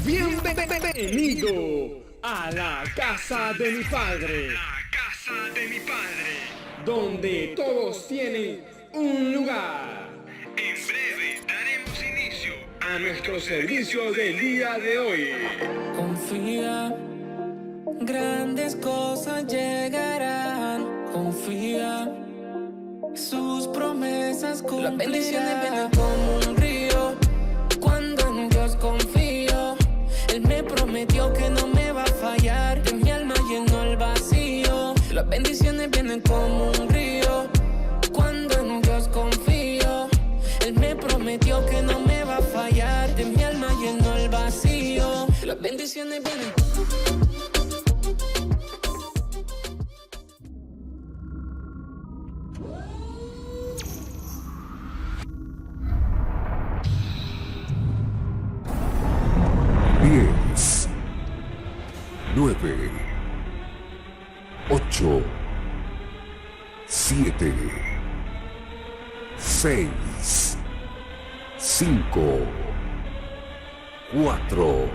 Bienvenido a la casa de mi padre, donde todos tienen un lugar. En breve daremos inicio A nuestro servicio del día de hoy. Confía, grandes cosas llegarán. Confía, sus promesas cumplirán. Las bendiciones vienen como un río. Cuando en Dios confío, Él me prometió que no me va a fallar. De mi alma llenó el vacío. Las bendiciones vienen como un río. Cuando en Dios confío, Él me prometió que no me va a fallar. De mi alma llenó el vacío. Las bendiciones vienen. Diez, 9, 8, 7, 6, 5, 4,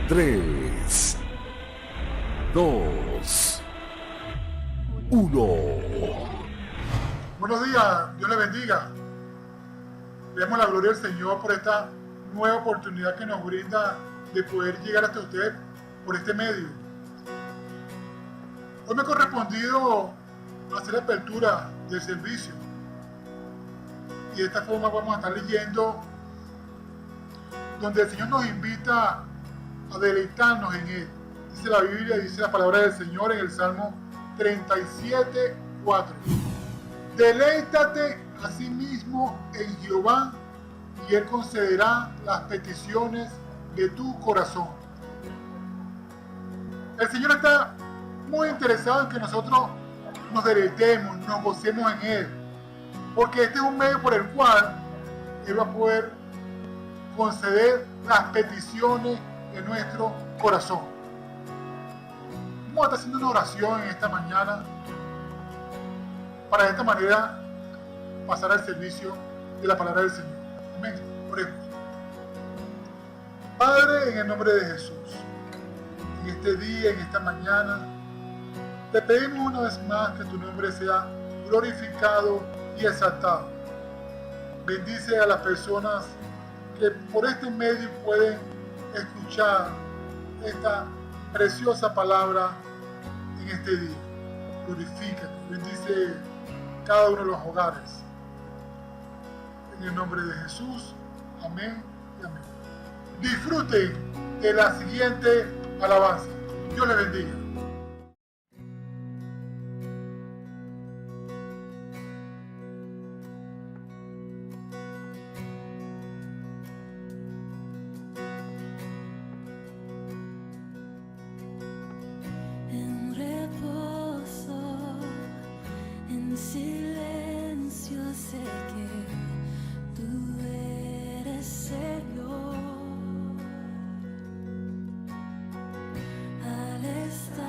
3, 2, 1. Buenos días, Dios le bendiga. Le damos la gloria al Señor por esta nueva oportunidad que nos brinda de poder llegar hasta usted por este medio. Hoy me ha correspondido hacer la apertura del servicio y de esta forma vamos a estar leyendo donde el Señor nos invita a deleitarnos en Él. Dice la Biblia, dice la palabra del Señor en el Salmo 37:4. Deleítate a sí mismo en Jehová y Él concederá las peticiones de tu corazón. El Señor está muy interesado en que nosotros nos deleitemos, nos gocemos en Él, porque este es un medio por el cual Él va a poder conceder las peticiones de nuestro corazón. Vamos a estar haciendo una oración en esta mañana para de esta manera pasar al servicio de la palabra del Señor. Amén. Oremos. Padre, en el nombre de Jesús, en este día, en esta mañana, te pedimos una vez más que tu nombre sea glorificado y exaltado. Bendice a las personas que por este medio pueden escuchar esta preciosa palabra en este día. Glorifícate, bendice cada uno de los hogares. En el nombre de Jesús, amén y amén. Disfruten de la siguiente alabanza. Dios les bendiga. En reposo, en silencio sé que tú eres Señor. Al estar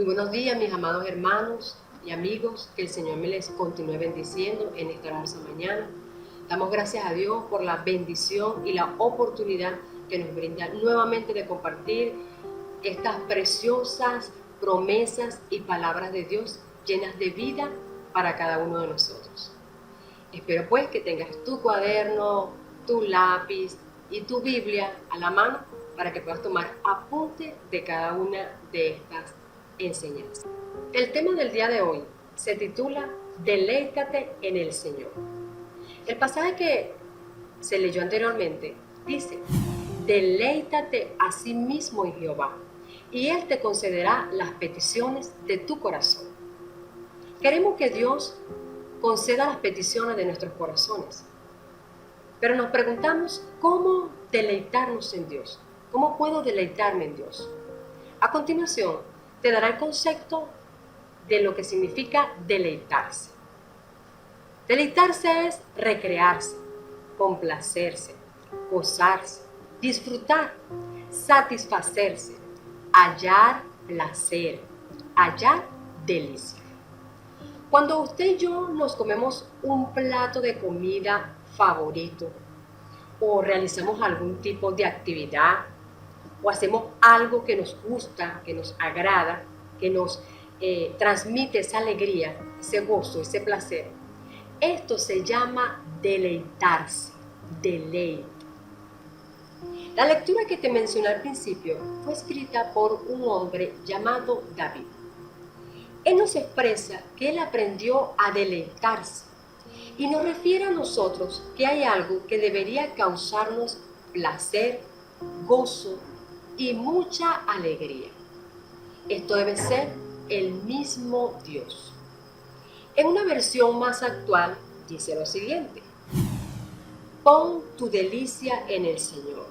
Muy buenos días, mis amados hermanos y amigos, que el Señor me les continúe bendiciendo en esta hermosa mañana. Damos gracias a Dios por la bendición y la oportunidad que nos brinda nuevamente de compartir estas preciosas promesas y palabras de Dios llenas de vida para cada uno de nosotros. Espero pues que tengas tu cuaderno, tu lápiz y tu Biblia a la mano para que puedas tomar apunte de cada una de estas enseñanzas. El tema del día de hoy se titula Deleítate en el Señor. El pasaje que se leyó anteriormente dice: deleítate a sí mismo en Jehová, y Él te concederá las peticiones de tu corazón. Queremos que Dios conceda las peticiones de nuestros corazones, pero nos preguntamos cómo deleitarnos en Dios. ¿Cómo puedo deleitarme en Dios? A continuación, te dará el concepto de lo que significa deleitarse. Deleitarse es recrearse, complacerse, gozarse, disfrutar, satisfacerse, hallar placer, hallar delicia. Cuando usted y yo nos comemos un plato de comida favorito, o realizamos algún tipo de actividad, o hacemos algo que nos gusta, que nos agrada, que nos transmite esa alegría, ese gozo, ese placer, esto se llama deleitarse, deleite. La lectura que te mencioné al principio fue escrita por un hombre llamado David. Él nos expresa que él aprendió a deleitarse y nos refiere a nosotros que hay algo que debería causarnos placer, gozo y mucha alegría. Esto debe ser el mismo Dios. En una versión más actual dice lo siguiente: pon tu delicia en el Señor,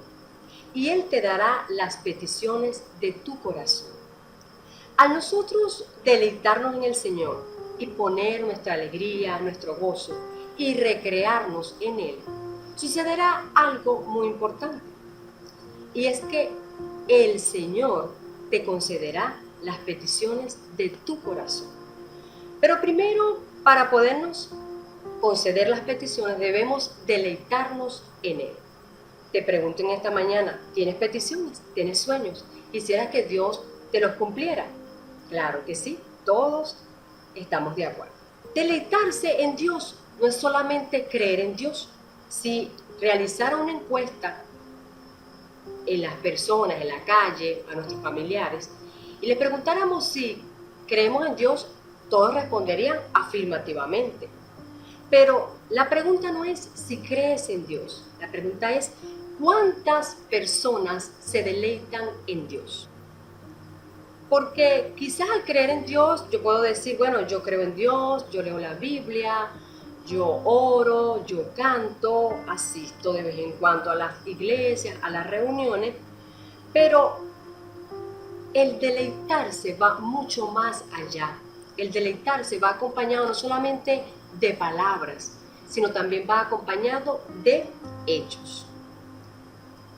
y Él te dará las peticiones de tu corazón. Al nosotros deleitarnos en el Señor y poner nuestra alegría, nuestro gozo y recrearnos en Él, sucederá algo muy importante. Y es que el Señor te concederá las peticiones de tu corazón. Pero primero, para podernos conceder las peticiones, debemos deleitarnos en Él. Te pregunto en esta mañana, ¿tienes peticiones? ¿Tienes sueños? ¿Quisieras que Dios te los cumpliera? Claro que sí, todos estamos de acuerdo. Deleitarse en Dios no es solamente creer en Dios. Si realizara una encuesta en las personas, en la calle, a nuestros familiares, y le preguntáramos si creemos en Dios, todos responderían afirmativamente. Pero la pregunta no es si crees en Dios, la pregunta es ¿cuántas personas se deleitan en Dios? Porque quizás al creer en Dios yo puedo decir, bueno, yo creo en Dios, yo leo la Biblia, yo oro, yo canto, asisto de vez en cuando a las iglesias, a las reuniones, pero el deleitarse va mucho más allá. El deleitarse va acompañado no solamente de palabras, sino también va acompañado de hechos.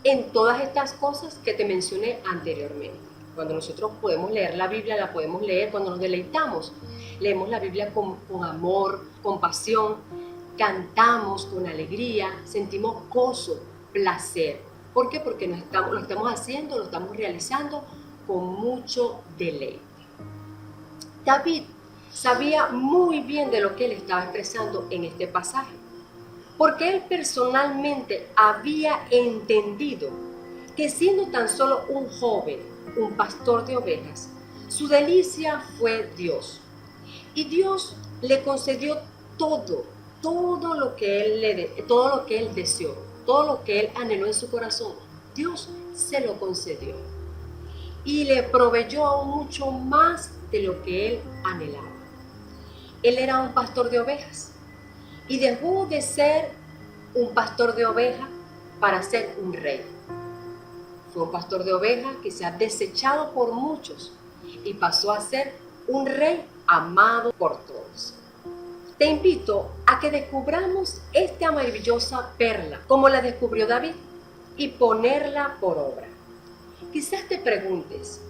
En todas estas cosas que te mencioné anteriormente. Cuando nosotros podemos leer la Biblia, la podemos leer cuando nos deleitamos. Leemos la Biblia con amor, con pasión, cantamos con alegría, sentimos gozo, placer. ¿Por qué? Porque lo estamos haciendo, lo estamos realizando con mucho deleite. David sabía muy bien de lo que él estaba expresando en este pasaje, porque él personalmente había entendido que siendo tan solo un joven, un pastor de ovejas, su delicia fue Dios. Y Dios le concedió todo lo que él deseó, todo lo que él anheló en su corazón. Dios se lo concedió y le proveyó aún mucho más de lo que él anhelaba. Él era un pastor de ovejas y dejó de ser un pastor de ovejas para ser un rey. Fue un pastor de ovejas que se ha desechado por muchos y pasó a ser un rey amado por todos. Te invito a que descubramos esta maravillosa perla como la descubrió David y ponerla por obra. Quizás te preguntes,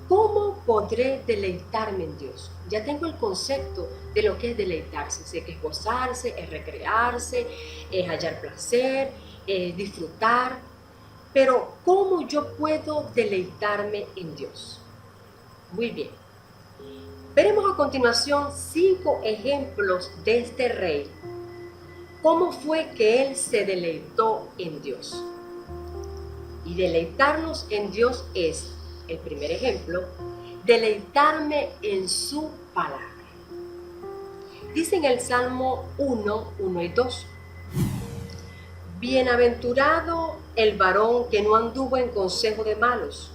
¿cómo podré deleitarme en Dios? Ya tengo el concepto de lo que es deleitarse. Sé que es gozarse, es recrearse, es hallar placer, es disfrutar. Pero ¿cómo yo puedo deleitarme en Dios? Muy bien. Veremos a continuación 5 ejemplos de este rey. ¿Cómo fue que él se deleitó en Dios? Y deleitarnos en Dios es, el primer ejemplo, deleitarme en su palabra. Dice en el Salmo 1, 1 y 2. Bienaventurado el varón que no anduvo en consejo de malos,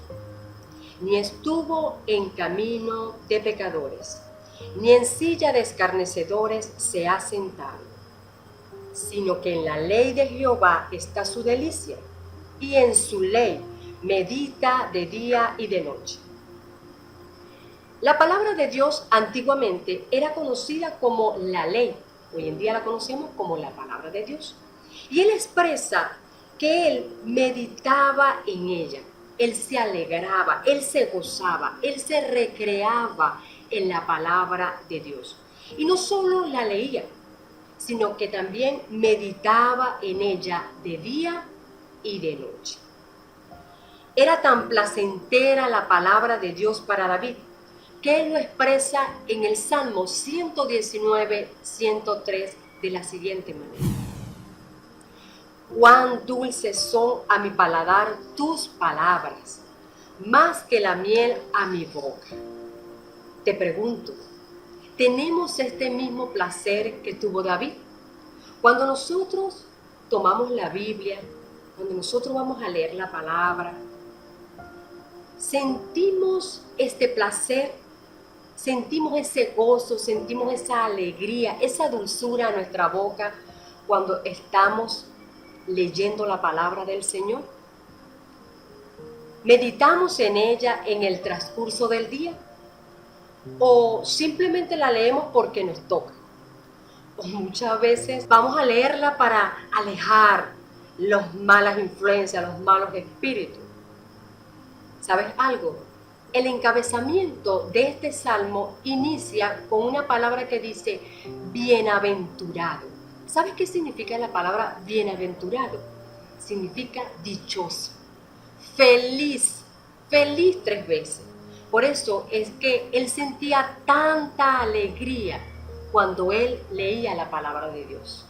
ni estuvo en camino de pecadores, ni en silla de escarnecedores se ha sentado, sino que en la ley de Jehová está su delicia, y en su ley medita de día y de noche. La palabra de Dios antiguamente era conocida como la ley. Hoy en día la conocemos como la palabra de Dios. Y él expresa que él meditaba en ella. Él se alegraba, él se gozaba, él se recreaba en la palabra de Dios. Y no solo la leía, sino que también meditaba en ella de día y de noche. Era tan placentera la palabra de Dios para David, que él lo expresa en el Salmo 119, 103 de la siguiente manera. Cuán dulces son a mi paladar tus palabras, más que la miel a mi boca. Te pregunto, ¿tenemos este mismo placer que tuvo David? Cuando nosotros tomamos la Biblia, cuando nosotros vamos a leer la palabra, sentimos este placer, sentimos ese gozo, sentimos esa alegría, esa dulzura en nuestra boca cuando estamos leyendo la palabra del Señor. ¿Meditamos en ella en el transcurso del día? ¿O simplemente la leemos porque nos toca? O muchas veces vamos a leerla para alejar las malas influencias, los malos espíritus. ¿Sabes algo? El encabezamiento de este salmo inicia con una palabra que dice bienaventurado. ¿Sabes qué significa la palabra bienaventurado? Significa dichoso, feliz, feliz 3 veces. Por eso es que él sentía tanta alegría cuando él leía la palabra de Dios.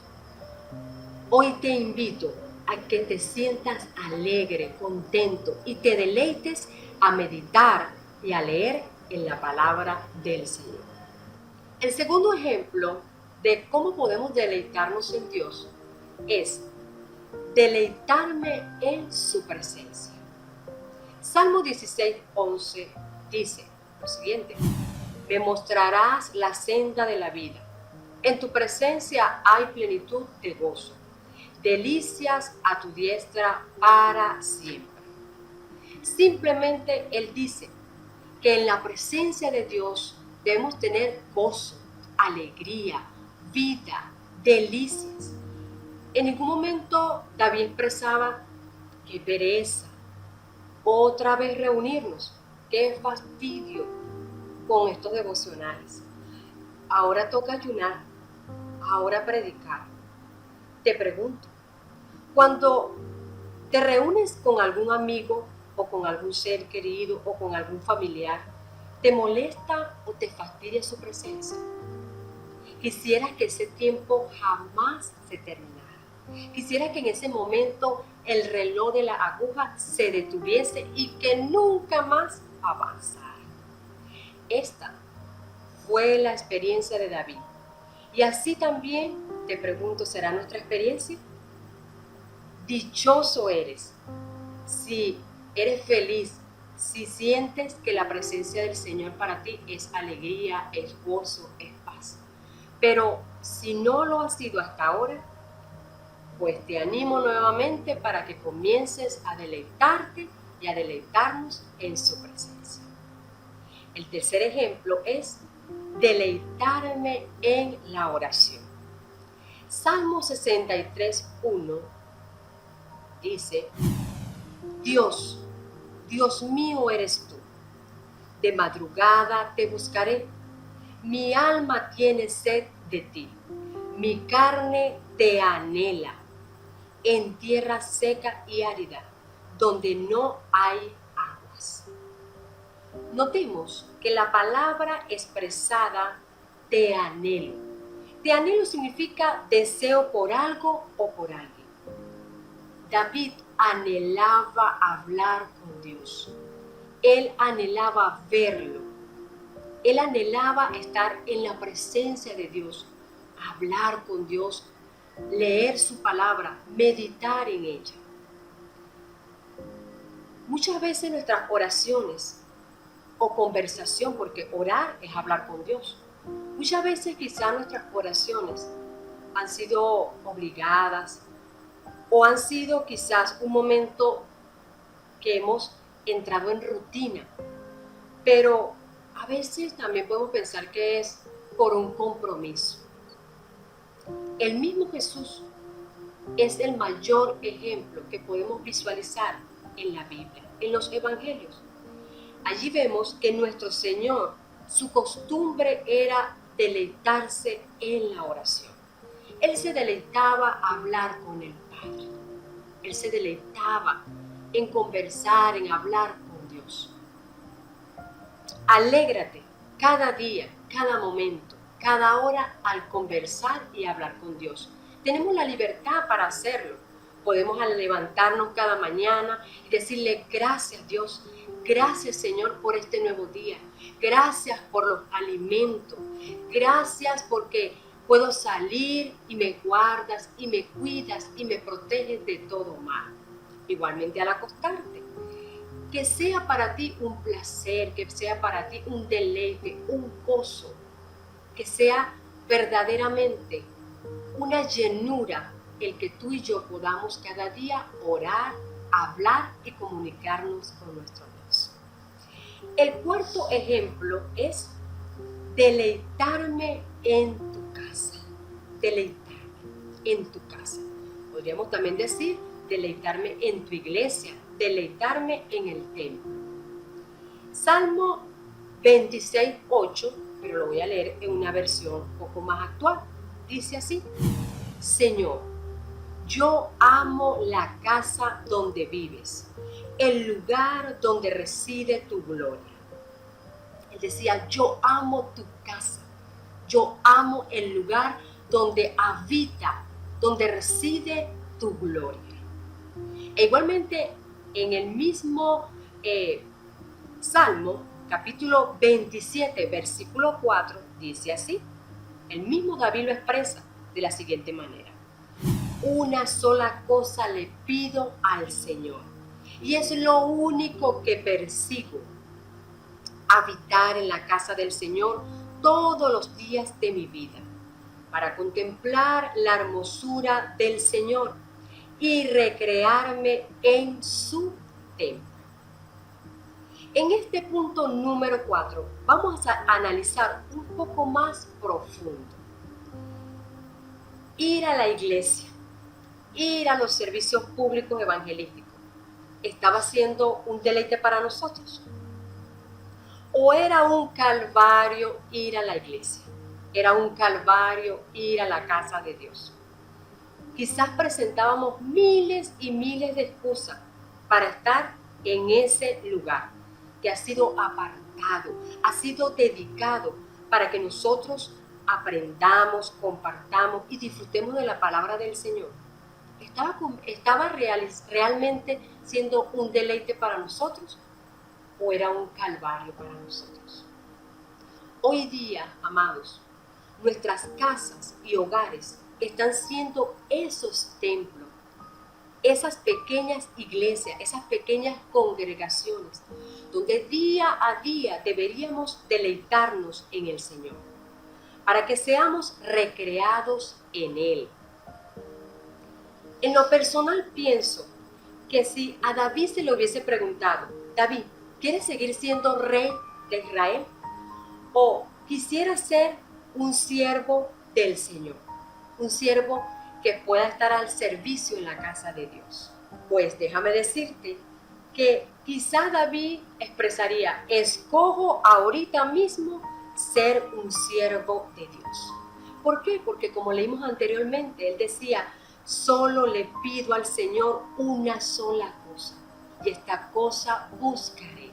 Hoy te invito a que te sientas alegre, contento y te deleites a meditar y a leer en la palabra del Señor. El segundo ejemplo de cómo podemos deleitarnos en Dios es deleitarme en su presencia. Salmo 16, 11 dice lo siguiente: me mostrarás la senda de la vida, en tu presencia hay plenitud de gozo, delicias a tu diestra para siempre. Simplemente él dice que en la presencia de Dios debemos tener gozo, alegría, vida, delicias. En ningún momento David expresaba qué pereza, otra vez reunirnos, qué fastidio con estos devocionales. Ahora toca ayunar, ahora predicar. Te pregunto, cuando te reúnes con algún amigo o con algún ser querido o con algún familiar, ¿te molesta o te fastidia su presencia? Quisieras que ese tiempo jamás se terminara. Quisieras que en ese momento el reloj de la aguja se detuviese y que nunca más avanzara. Esta fue la experiencia de David. Y así también, te pregunto, ¿será nuestra experiencia? Dichoso eres si eres feliz, si sientes que la presencia del Señor para ti es alegría, es gozo, es paz. Pero si no lo ha sido hasta ahora, pues te animo nuevamente para que comiences a deleitarte y a deleitarnos en su presencia. El tercer ejemplo es deleitarme en la oración. Salmo 63, 1 dice: Dios, Dios mío eres tú, de madrugada te buscaré. Mi alma tiene sed de ti, mi carne te anhela, en tierra seca y árida, donde no hay aguas. Notemos que la palabra expresada te anhelo. Te anhelo significa deseo por algo o por alguien. David anhelaba hablar con Dios. Él anhelaba verlo. Él anhelaba estar en la presencia de Dios, hablar con Dios, leer su palabra, meditar en ella. Muchas veces nuestras oraciones o conversación, porque orar es hablar con Dios, muchas veces quizás nuestras oraciones han sido obligadas o han sido quizás un momento que hemos entrado en rutina, pero a veces también podemos pensar que es por un compromiso. El mismo Jesús es el mayor ejemplo que podemos visualizar en la Biblia, en los evangelios. Allí vemos que nuestro Señor, su costumbre era deleitarse en la oración. Él se deleitaba a hablar con el Padre. Él se deleitaba en conversar, en hablar con Dios. Alégrate cada día, cada momento, cada hora al conversar y hablar con Dios. Tenemos la libertad para hacerlo. Podemos levantarnos cada mañana y decirle gracias Dios, gracias Señor por este nuevo día, gracias por los alimentos, gracias porque puedo salir y me guardas y me cuidas y me proteges de todo mal. Igualmente al acostarte, que sea para ti un placer, que sea para ti un deleite, un gozo, que sea verdaderamente una llenura el que tú y yo podamos cada día orar, hablar y comunicarnos con nuestro Dios. El cuarto ejemplo es deleitarme en tu casa. Deleitarme en tu casa. Podríamos también decir deleitarme en tu iglesia, deleitarme en el templo. Salmo 26:8, pero lo voy a leer en una versión un poco más actual. Dice así: Señor, yo amo la casa donde vives, el lugar donde reside tu gloria. Él decía, yo amo tu casa, yo amo el lugar donde habita, donde reside tu gloria. E igualmente en el mismo Salmo, capítulo 27, versículo 4, dice así, el mismo David lo expresa de la siguiente manera: una sola cosa le pido al Señor, y es lo único que persigo, habitar en la casa del Señor todos los días de mi vida, para contemplar la hermosura del Señor y recrearme en su templo. En este punto número 4 vamos a analizar un poco más profundo. Ir a la iglesia, ir a los servicios públicos evangelísticos, ¿estaba siendo un deleite para nosotros? ¿O era un calvario ir a la iglesia? ¿Era un calvario ir a la casa de Dios? Quizás presentábamos miles y miles de excusas para estar en ese lugar que ha sido apartado, ha sido dedicado para que nosotros aprendamos, compartamos y disfrutemos de la palabra del Señor. ¿Estaba realmente siendo un deleite para nosotros o era un calvario para nosotros? Hoy día, amados, nuestras casas y hogares están siendo esos templos, esas pequeñas iglesias, esas pequeñas congregaciones, donde día a día deberíamos deleitarnos en el Señor, para que seamos recreados en Él. En lo personal pienso que si a David se le hubiese preguntado, David, ¿quieres seguir siendo rey de Israel? ¿O quisiera ser un siervo del Señor? Un siervo que pueda estar al servicio en la casa de Dios. Pues déjame decirte que Quizá David expresaría, escojo ahorita mismo ser un siervo de Dios. ¿Por qué? Porque como leímos anteriormente, él decía, solo le pido al Señor una sola cosa, y esta cosa buscaré,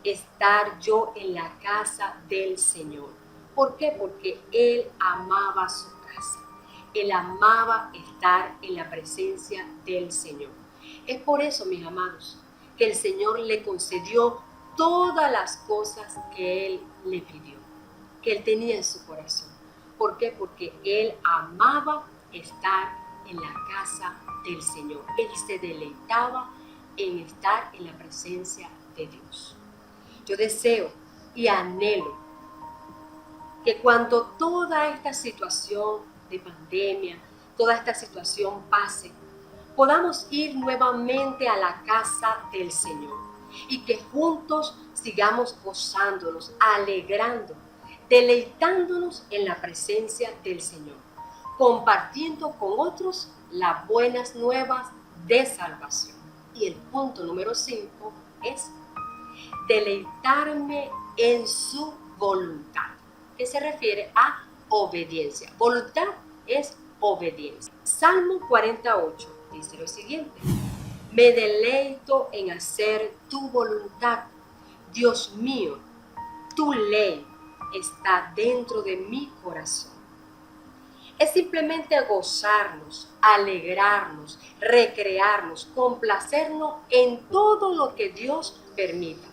estar yo en la casa del Señor. ¿Por qué? Porque él amaba su casa, él amaba estar en la presencia del Señor. Es por eso, mis amados, que el Señor le concedió todas las cosas que él le pidió, que él tenía en su corazón. ¿Por qué? Porque él amaba estar en la casa del Señor. Él se deleitaba en estar en la presencia de Dios. Yo deseo y anhelo que cuando toda esta situación de pandemia, toda esta situación pase, podamos ir nuevamente a la casa del Señor y que juntos sigamos gozándonos, alegrando, deleitándonos en la presencia del Señor, compartiendo con otros las buenas nuevas de salvación. Y el punto número 5 es deleitarme en su voluntad, que se refiere a obediencia. Voluntad es obediencia. Salmo 48 dice lo siguiente: me deleito en hacer tu voluntad, Dios mío, tu ley está dentro de mi corazón. Es simplemente gozarnos, alegrarnos, recrearnos, complacernos en todo lo que Dios permita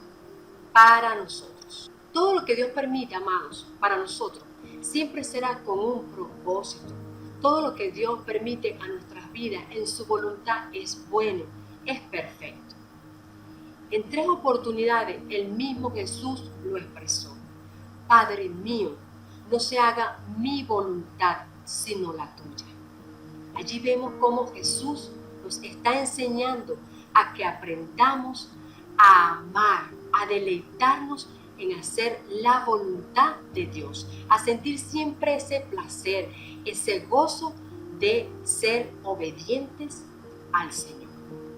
para nosotros. Todo lo que Dios permite, amados, para nosotros, siempre será con un propósito. Todo lo que Dios permite a nuestras vidas en su voluntad es bueno, es perfecto. En 3 oportunidades el mismo Jesús lo expresó: Padre mío, no se haga mi voluntad, sino la tuya. Allí vemos cómo Jesús nos está enseñando a que aprendamos a amar, a deleitarnos en hacer la voluntad de Dios, a sentir siempre ese placer, ese gozo de ser obedientes al Señor.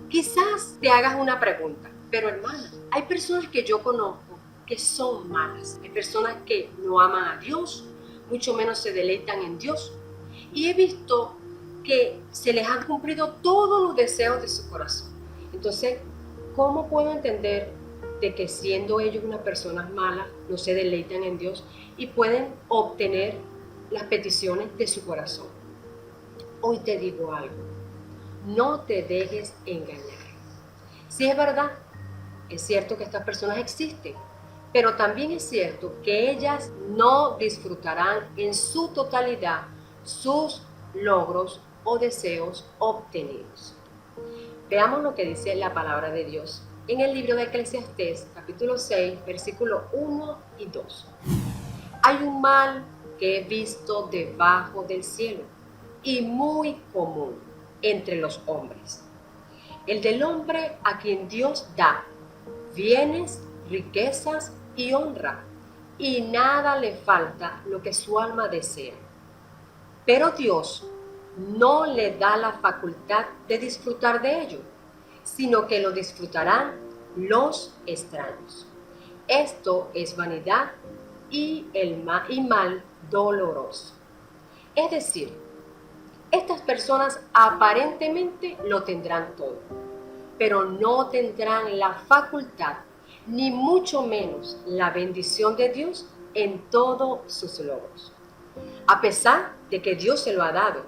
Quizás te hagas una pregunta, pero hermana, hay personas que yo conozco que son malas, hay personas que no aman a Dios, mucho menos se deleitan en Dios, y he visto que se les han cumplido todos los deseos de su corazón. Entonces, ¿cómo puedo entender de que siendo ellos unas personas malas no se deleitan en Dios y pueden obtener las peticiones de su corazón? Hoy te digo algo: no te dejes engañar. Si es verdad, es cierto que estas personas existen, pero también es cierto que ellas no disfrutarán en su totalidad sus logros o deseos obtenidos. Veamos lo que dice la palabra de Dios en el libro de Eclesiastés, capítulo 6, versículos 1 y 2. Hay un mal que he visto debajo del cielo y muy común entre los hombres: el del hombre a quien Dios da bienes, riquezas y honra, y nada le falta lo que su alma desea. Pero Dios no le da la facultad de disfrutar de ello, sino que lo disfrutarán los extraños. Esto es vanidad y mal doloroso. Es decir, estas personas aparentemente lo tendrán todo, pero no tendrán la facultad, ni mucho menos la bendición de Dios en todos sus logros. A pesar de que Dios se lo ha dado,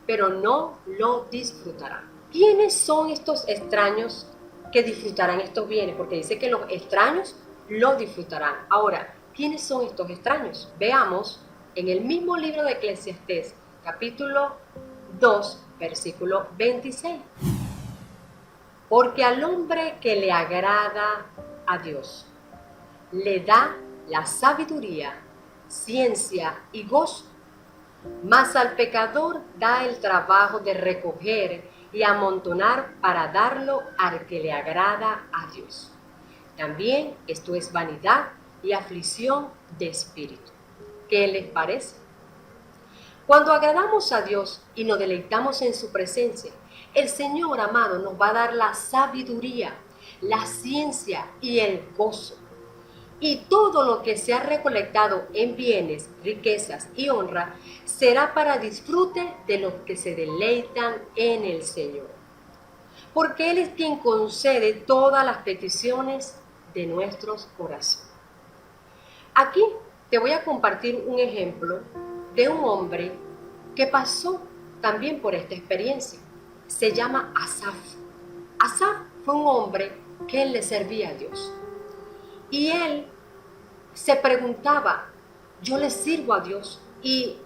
pero no lo disfrutarán. ¿Quiénes son estos extraños que disfrutarán estos bienes? Porque dice que los extraños lo disfrutarán. Ahora, ¿quiénes son estos extraños? Veamos en el mismo libro de Eclesiastés, capítulo 2, versículo 26. Porque al hombre que le agrada a Dios, le da la sabiduría, ciencia y gozo, mas al pecador da el trabajo de recoger y amontonar para darlo al que le agrada a Dios. También esto es vanidad y aflicción de espíritu. ¿Qué les parece? Cuando agradamos a Dios y nos deleitamos en su presencia, el Señor amado nos va a dar la sabiduría, la ciencia y el gozo. Y todo lo que se ha recolectado en bienes, riquezas y honra será para disfrute de los que se deleitan en el Señor. Porque Él es quien concede todas las peticiones de nuestros corazones. Aquí te voy a compartir un ejemplo de un hombre que pasó también por esta experiencia. Se llama Asaf. Asaf fue un hombre que él le servía a Dios. Y él se preguntaba, yo le sirvo a Dios y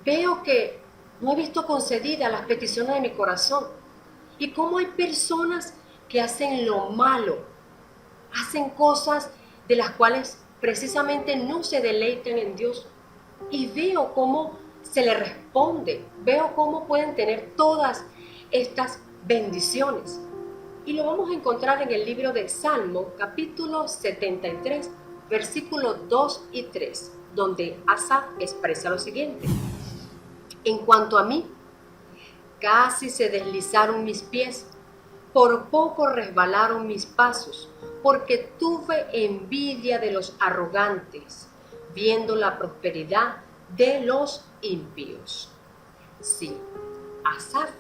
veo que no he visto concedidas las peticiones de mi corazón. Y cómo hay personas que hacen lo malo, hacen cosas de las cuales precisamente no se deleitan en Dios. Y veo cómo se le responde, veo cómo pueden tener todas estas bendiciones. Y lo vamos a encontrar en el libro de Salmo, capítulo 73, versículos 2 y 3, donde Asaf expresa lo siguiente. En cuanto a mí, casi se deslizaron mis pies, por poco resbalaron mis pasos, porque tuve envidia de los arrogantes, viendo la prosperidad de los impíos. Sí, Asaf,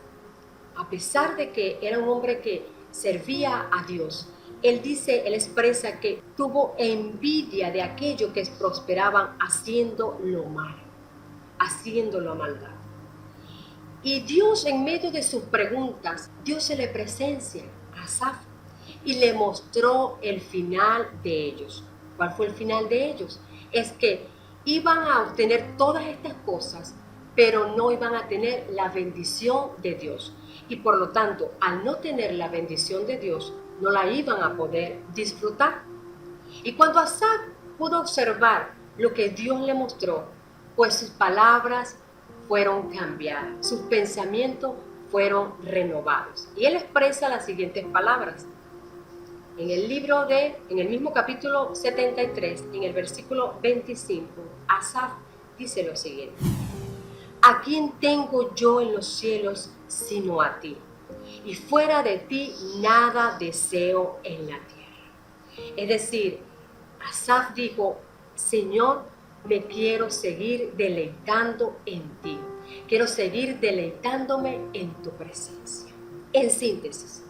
a pesar de que era un hombre que servía a Dios, él expresa que tuvo envidia de aquellos que prosperaban haciendo lo malo, haciendo la maldad. Y Dios, en medio de sus preguntas, Dios se le presencia a Asaf y le mostró el final de ellos. ¿Cuál fue el final de ellos? Es que iban a obtener todas estas cosas, pero no iban a tener la bendición de Dios. Y por lo tanto, al no tener la bendición de Dios, no la iban a poder disfrutar. Y cuando Asaf pudo observar lo que Dios le mostró, pues sus palabras fueron cambiadas, sus pensamientos fueron renovados. Y él expresa las siguientes palabras. En el mismo capítulo 73, en el versículo 25, Asaf dice lo siguiente. ¿A quién tengo yo en los cielos sino a ti? Y fuera de ti nada deseo en la tierra. Es decir, Asaf dijo, Señor, me quiero seguir deleitando en ti. Quiero seguir deleitándome en tu presencia. En síntesis,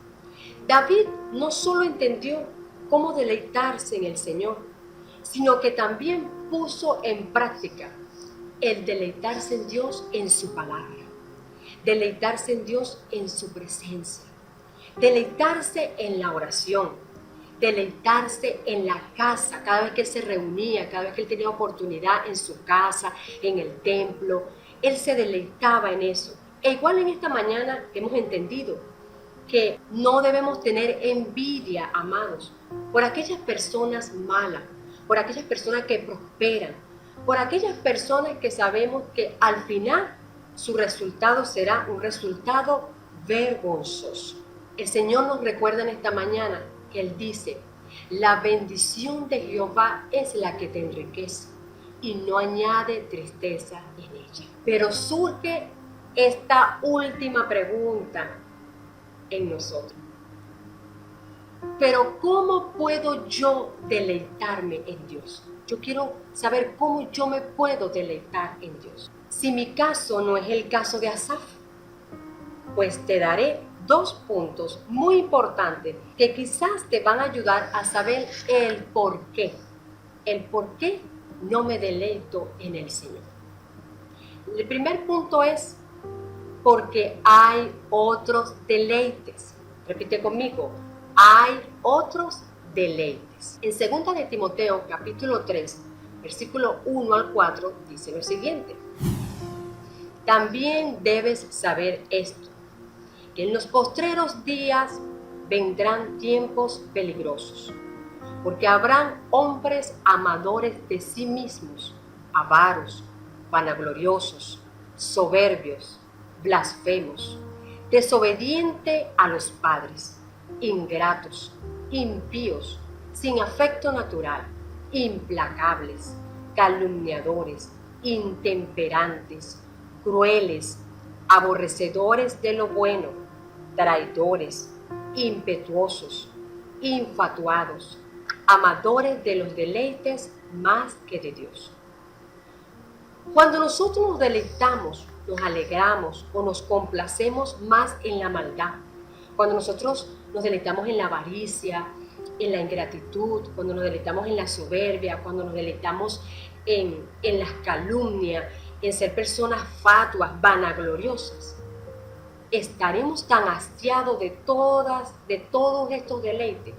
David no solo entendió cómo deleitarse en el Señor, sino que también puso en práctica el deleitarse en Dios en su palabra, deleitarse en Dios en su presencia, deleitarse en la oración, deleitarse en la casa, cada vez que él se reunía, cada vez que él tenía oportunidad en su casa, en el templo, él se deleitaba en eso. E igual en esta mañana hemos entendido que no debemos tener envidia, amados, por aquellas personas malas, por aquellas personas que prosperan, por aquellas personas que sabemos que al final su resultado será un resultado vergonzoso. El Señor nos recuerda en esta mañana que Él dice, la bendición de Jehová es la que te enriquece y no añade tristeza en ella. Pero surge esta última pregunta en nosotros. Pero ¿cómo puedo yo deleitarme en Dios? Yo quiero saber cómo yo me puedo deleitar en Dios. Si mi caso no es el caso de Asaf, pues te daré 2 puntos muy importantes que quizás te van a ayudar a saber el por qué. El por qué no me deleito en el Señor. El primer punto es porque hay otros deleites. Repite conmigo, hay otros deleites. En 2 de Timoteo, capítulo 3, versículo 1 al 4, dice lo siguiente. También debes saber esto, que en los postreros días vendrán tiempos peligrosos, porque habrán hombres amadores de sí mismos, avaros, vanagloriosos, soberbios, blasfemos, desobedientes a los padres, ingratos, impíos, sin afecto natural, implacables, calumniadores, intemperantes, crueles, aborrecedores de lo bueno, traidores, impetuosos, infatuados, amadores de los deleites más que de Dios. Cuando nosotros nos deleitamos, nos alegramos o nos complacemos más en la maldad, cuando nosotros nos deleitamos en la avaricia, en la ingratitud, cuando nos deleitamos en la soberbia, cuando nos deleitamos en las calumnias, en ser personas fatuas, vanagloriosas, estaremos tan hastiados de todos estos deleites,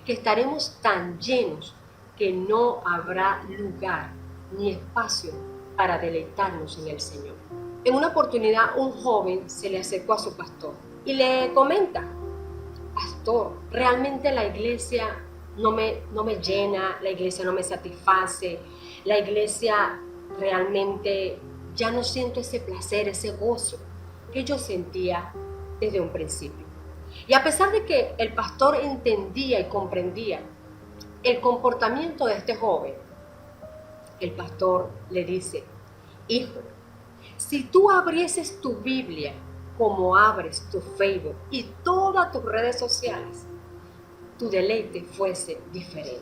que estaremos tan llenos que no habrá lugar ni espacio para deleitarnos en el Señor. En una oportunidad, un joven se le acercó a su pastor y le comenta: pastor, realmente la iglesia no me llena, la iglesia no me satisface, la iglesia realmente ya no siento ese placer, ese gozo que yo sentía desde un principio. Y a pesar de que el pastor entendía y comprendía el comportamiento de este joven, el pastor le dice: hijo, si tú abrieses tu Biblia como abres tu Facebook y todas tus redes sociales, tu deleite fuese diferente.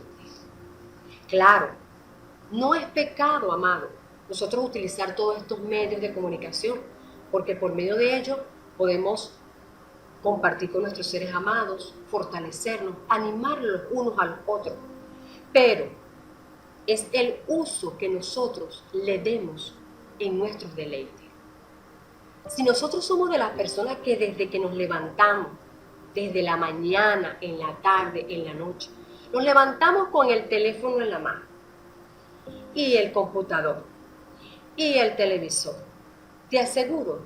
Claro, no es pecado, amado, nosotros utilizar todos estos medios de comunicación, porque por medio de ellos podemos compartir con nuestros seres amados, fortalecernos, animarlos los unos a los otros. Pero es el uso que nosotros le demos en nuestros deleites. Si nosotros somos de las personas que desde que nos levantamos, desde la mañana, en la tarde, en la noche, nos levantamos con el teléfono en la mano, y el computador, y el televisor, te aseguro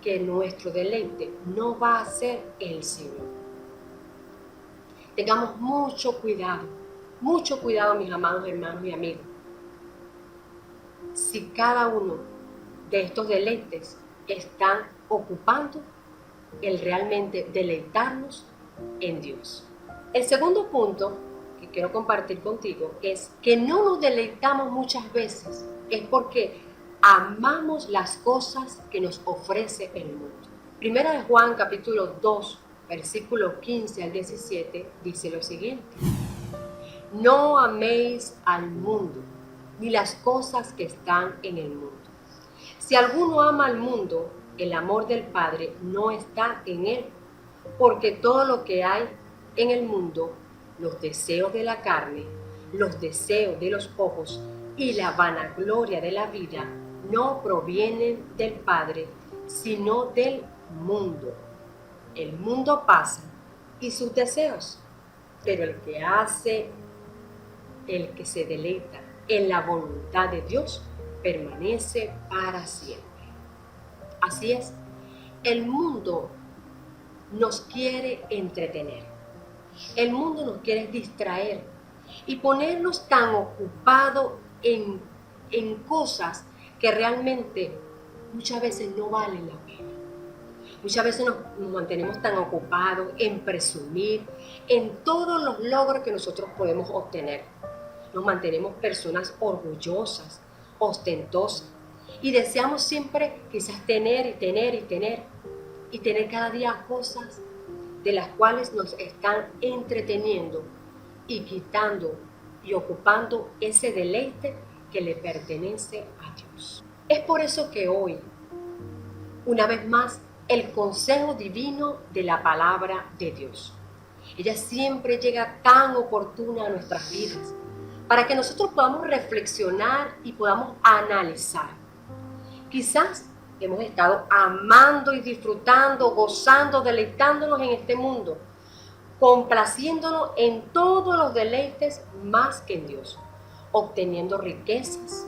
que nuestro deleite no va a ser el Señor. Tengamos mucho cuidado, mis amados hermanos y amigos. Si cada uno de estos deleites están ocupando el realmente deleitarnos en Dios. El segundo punto que quiero compartir contigo es que no nos deleitamos muchas veces, es porque amamos las cosas que nos ofrece el mundo. Primera de Juan, capítulo 2, versículo 15 al 17, dice lo siguiente: no améis al mundo, ni las cosas que están en el mundo. Si alguno ama al mundo, el amor del Padre no está en él, porque todo lo que hay en el mundo, los deseos de la carne, los deseos de los ojos y la vanagloria de la vida, no provienen del Padre, sino del mundo. El mundo pasa y sus deseos, pero el que se deleita en la voluntad de Dios, permanece para siempre. Así es, el mundo nos quiere entretener, el mundo nos quiere distraer y ponernos tan ocupados en cosas que realmente muchas veces no valen la pena. Muchas veces nos mantenemos tan ocupados en presumir, en todos los logros que nosotros podemos obtener. Nos mantenemos personas orgullosas, ostentosas, y deseamos siempre quizás tener cada día cosas de las cuales nos están entreteniendo y quitando y ocupando ese deleite que le pertenece a Dios. Es por eso que hoy, una vez más, el consejo divino de la palabra de Dios, ella siempre llega tan oportuna a nuestras vidas, para que nosotros podamos reflexionar y podamos analizar. Quizás hemos estado amando y disfrutando, gozando, deleitándonos en este mundo, complaciéndonos en todos los deleites más que en Dios, obteniendo riquezas,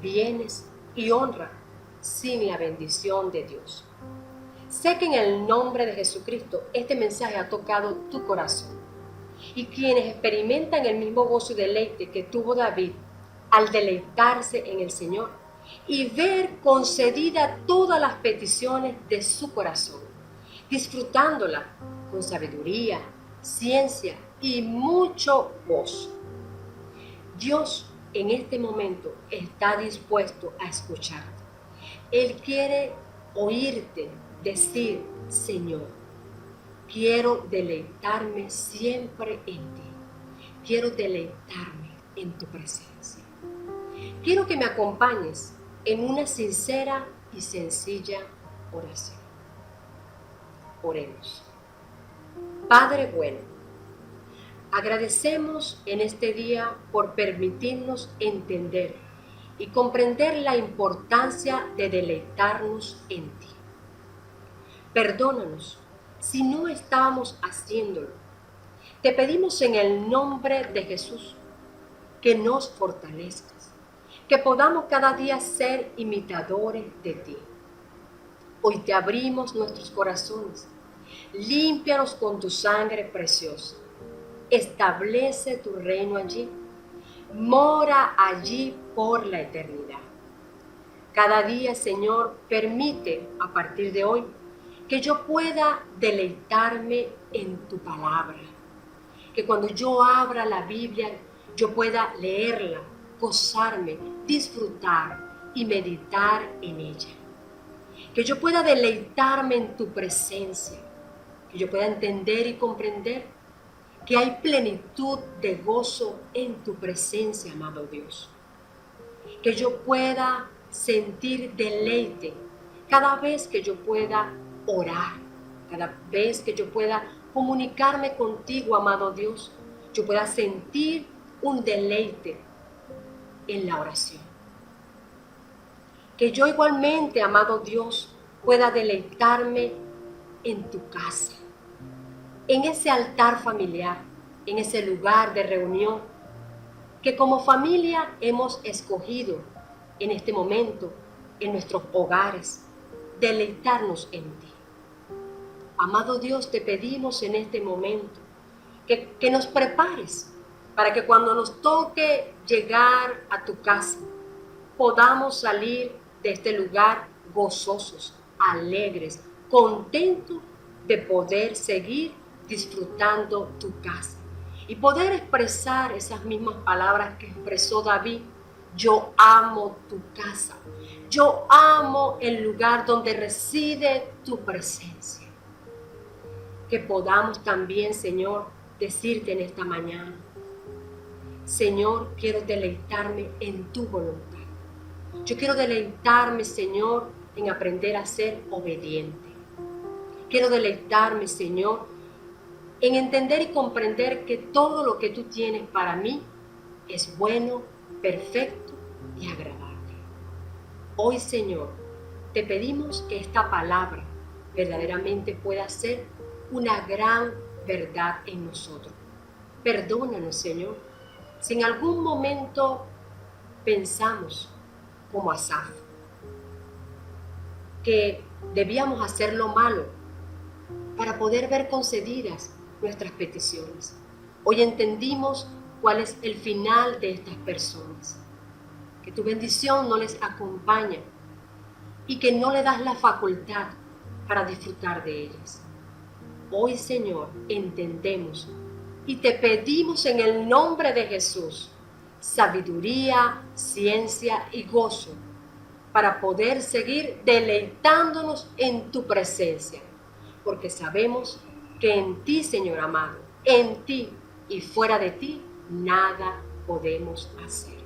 bienes y honra sin la bendición de Dios. Sé que en el nombre de Jesucristo este mensaje ha tocado tu corazón. Y quienes experimentan el mismo gozo y deleite que tuvo David al deleitarse en el Señor y ver concedidas todas las peticiones de su corazón, disfrutándola con sabiduría, ciencia y mucho gozo. Dios en este momento está dispuesto a escucharte. Él quiere oírte decir: Señor, quiero deleitarme siempre en ti. Quiero deleitarme en tu presencia. Quiero que me acompañes en una sincera y sencilla oración. Oremos. Padre bueno, agradecemos en este día por permitirnos entender y comprender la importancia de deleitarnos en ti. Perdónanos si no estábamos haciéndolo. Te pedimos en el nombre de Jesús que nos fortalezcas, que podamos cada día ser imitadores de ti. Hoy te abrimos nuestros corazones, límpianos con tu sangre preciosa. Establece tu reino allí, mora allí por la eternidad. Cada día, Señor, permite a partir de hoy que yo pueda deleitarme en tu palabra. Que cuando yo abra la Biblia, yo pueda leerla, gozarme, disfrutar y meditar en ella. Que yo pueda deleitarme en tu presencia. Que yo pueda entender y comprender que hay plenitud de gozo en tu presencia, amado Dios. Que yo pueda sentir deleite cada vez que yo pueda orar, cada vez que yo pueda comunicarme contigo, amado Dios, yo pueda sentir un deleite en la oración. Que yo igualmente, amado Dios, pueda deleitarme en tu casa, en ese altar familiar, en ese lugar de reunión que como familia hemos escogido en este momento, en nuestros hogares, deleitarnos en ti. Amado Dios, te pedimos en este momento que nos prepares para que cuando nos toque llegar a tu casa, podamos salir de este lugar gozosos, alegres, contentos de poder seguir disfrutando tu casa y poder expresar esas mismas palabras que expresó David. Yo amo tu casa, yo amo el lugar donde reside tu presencia. Que podamos también, Señor, decirte en esta mañana, Señor, quiero deleitarme en tu voluntad. Yo quiero deleitarme, Señor, en aprender a ser obediente. Quiero deleitarme, Señor, en entender y comprender que todo lo que tú tienes para mí es bueno, perfecto y agradable. Hoy, Señor, te pedimos que esta palabra verdaderamente pueda ser una gran verdad en nosotros. Perdónanos, Señor, si en algún momento pensamos como Asaf, que debíamos hacer lo malo para poder ver concedidas nuestras peticiones. Hoy entendimos cuál es el final de estas personas, que tu bendición no les acompaña y que no le das la facultad para disfrutar de ellas. Hoy, Señor, entendemos y te pedimos en el nombre de Jesús sabiduría, ciencia y gozo para poder seguir deleitándonos en tu presencia, porque sabemos que en ti, Señor amado, en ti y fuera de ti, nada podemos hacer.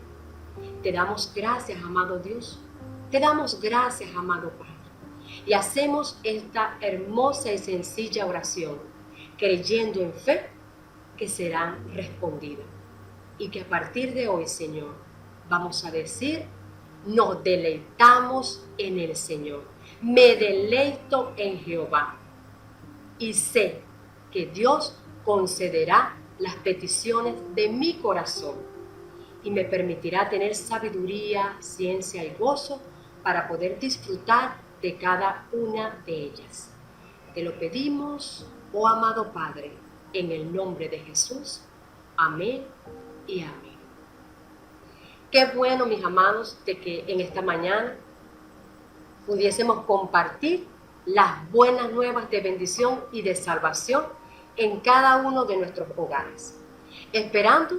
Te damos gracias, amado Dios, te damos gracias, amado Padre, y hacemos esta hermosa y sencilla oración, creyendo en fe que serán respondidas, y que a partir de hoy, Señor, vamos a decir, nos deleitamos en el Señor, me deleito en Jehová, y sé que Dios concederá las peticiones de mi corazón y me permitirá tener sabiduría, ciencia y gozo para poder disfrutar de cada una de ellas. Te lo pedimos, oh amado Padre, en el nombre de Jesús. Amén y amén. Qué bueno, mis amados, de que en esta mañana pudiésemos compartir las buenas nuevas de bendición y de salvación en cada uno de nuestros hogares. Esperando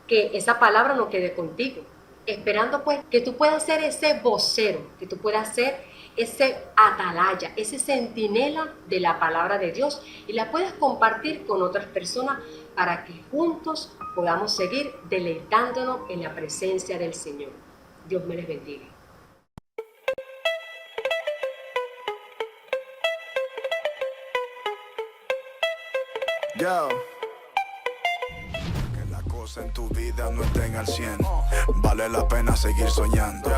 que esa palabra no quede contigo. Esperando pues que tú puedas ser ese vocero, que tú puedas ser ese atalaya, ese centinela de la palabra de Dios y la puedas compartir con otras personas para que juntos podamos seguir deleitándonos en la presencia del Señor. Dios me les bendiga. Yo. Que la cosa en tu vida no estén al 100. Vale la pena seguir soñando.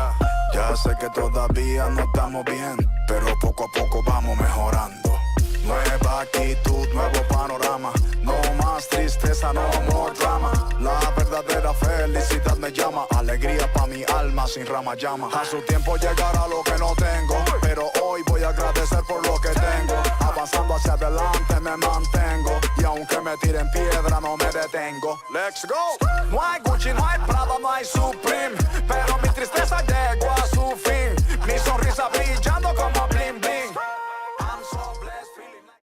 Ya sé que todavía no estamos bien, pero poco a poco vamos mejorando. Nueva actitud, nuevo panorama. No más tristeza, no more drama. La verdadera felicidad me llama. Alegría pa' mi alma sin rama llama. A su tiempo llegará lo que no tengo, pero hoy voy a agradecer por lo que tengo. Avanzando hacia adelante me mantengo, y aunque me tiren piedra no me detengo. Let's go. No hay Gucci, no hay Prada, no hay Supreme, pero